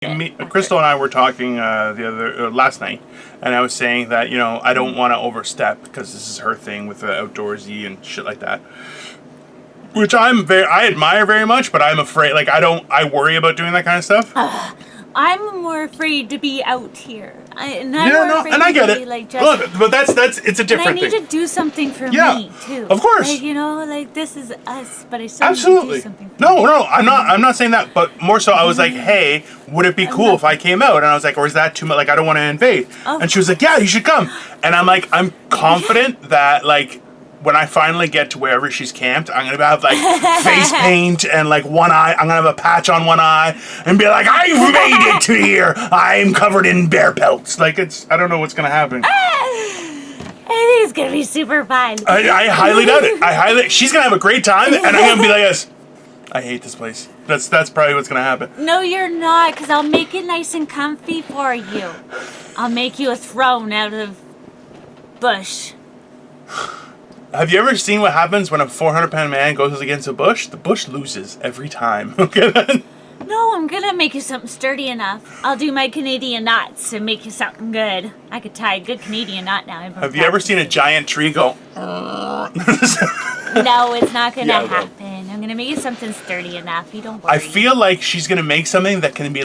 Crystal and I were talking last night, and I was saying that I don't want to overstep because this is her thing with the outdoorsy and shit like that, which I admire very much, but I'm afraid I worry about doing that kind of stuff. I'm more afraid to be out here. I get it. Look, but it's a different thing. I need to do something for me too. Of course. This is us, but I still absolutely need to do something for no, I'm not saying that, but more so I was like, hey, would it be cool if I came out? And I was like, or is that too much? I don't want to invade. And she was like, yeah, you should come. And I'm like, I'm confident that when I finally get to wherever she's camped, I'm gonna have face paint and one eye. I'm gonna have a patch on one eye and be like, I've made it to here. I'm covered in bear pelts. I don't know what's gonna happen. I think it's gonna be super fun. I highly doubt it. She's gonna have a great time, and I'm gonna be like this. I hate this place. That's probably what's gonna happen. No, you're not, because I'll make it nice and comfy for you. I'll make you a throne out of bush. Have you ever seen what happens when a 400-pound man goes against a bush? The bush loses every time. Okay. No, I'm gonna make you something sturdy enough. I'll do my Canadian knots and make you something good. I could tie a good Canadian knot now. Have you ever seen a giant tree go? No, it's not gonna happen. I'm gonna make you something sturdy enough. You don't worry. I feel like she's gonna make something that can be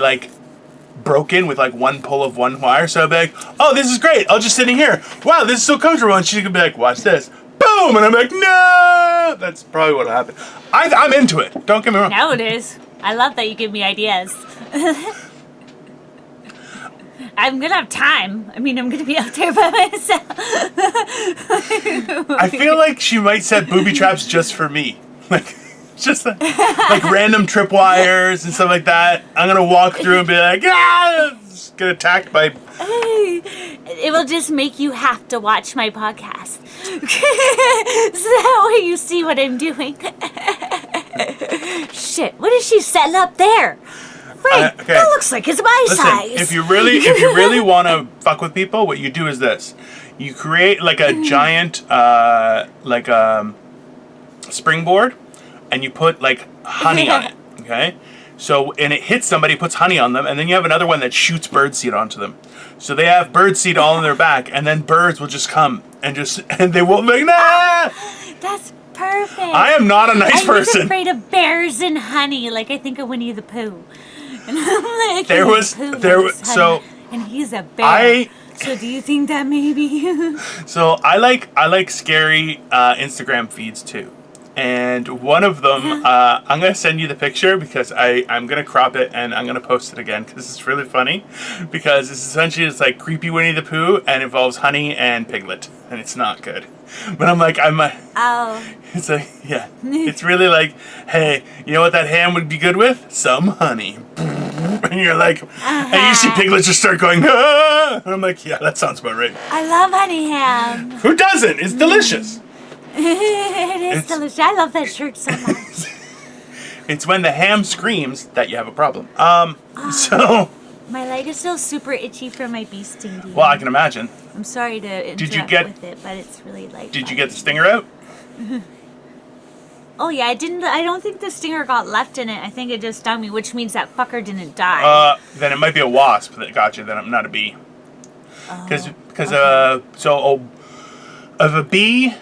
broken with one pull of one wire. So I'll be like, oh, this is great. I'll just sit in here. Wow, this is so comfortable. And she's gonna be like, watch this. Boom! And I'm like, no! That's probably what'll happen. I'm into it. Don't get me wrong. Now it is. I love that you give me ideas. I'm gonna have time. I'm gonna be out there by myself. I feel like she might set booby traps just for me. Just random tripwires and stuff like that. I'm gonna walk through and be like, just get attacked by... It will just make you have to watch my podcast. So that way you see what I'm doing. Shit, what is she setting up there? Right, okay. That looks like it's my size. If you really want to fuck with people, what you do is this. You create a giant springboard, and you put honey on it, okay? So, and it hits somebody, puts honey on them, and then you have another one that shoots birdseed onto them. So they have birdseed all in their back, and then birds will just come and they won't make That's perfect. I am not a nice person. I'm afraid of bears and honey, I think of Winnie the Pooh. And I'm like, and he's a bear. So do you think that maybe? So I like scary Instagram feeds too. And one of them, I'm going to send you the picture because I'm going to crop it and I'm going to post it again because it's really funny. Because it's essentially creepy Winnie the Pooh and involves honey and Piglet. And it's not good. But it's yeah. It's really hey, you know what that ham would be good with? Some honey. And you're and you see Piglet just start going, ah! And I'm like, yeah, that sounds about right. I love honey ham. Who doesn't? It's delicious. It is delicious. I love that shirt so much. It's when the ham screams that you have a problem. So my leg is still super itchy from my bee sting. Well, I can imagine. I'm sorry to interrupt with it, but it's really Did you get the stinger out? Oh yeah, I don't think the stinger got left in it. I think it just stung me, which means that fucker didn't die. Then it might be a wasp that got you. Then I'm not a bee. Because if a bee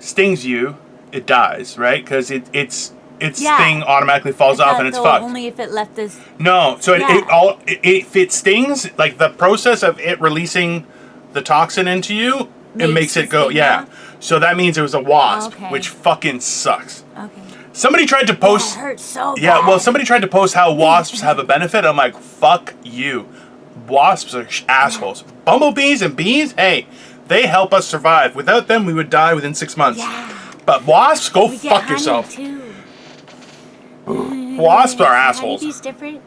stings you, it dies, right? Because its sting automatically falls off and it's fucked. Only if it left this. No, so if it stings, the process of it releasing the toxin into you, it makes it go. Yeah. So that means it was a wasp, which fucking sucks. Okay. Somebody tried to post. That hurts so bad. Yeah, well, somebody tried to post how wasps have a benefit. I'm like, fuck you. Wasps are assholes. Bumblebees and bees, hey. They help us survive. Without them, we would die within 6 months. Yeah. But wasps, go fuck yourself. Too. Wasps are assholes. Honeybees different?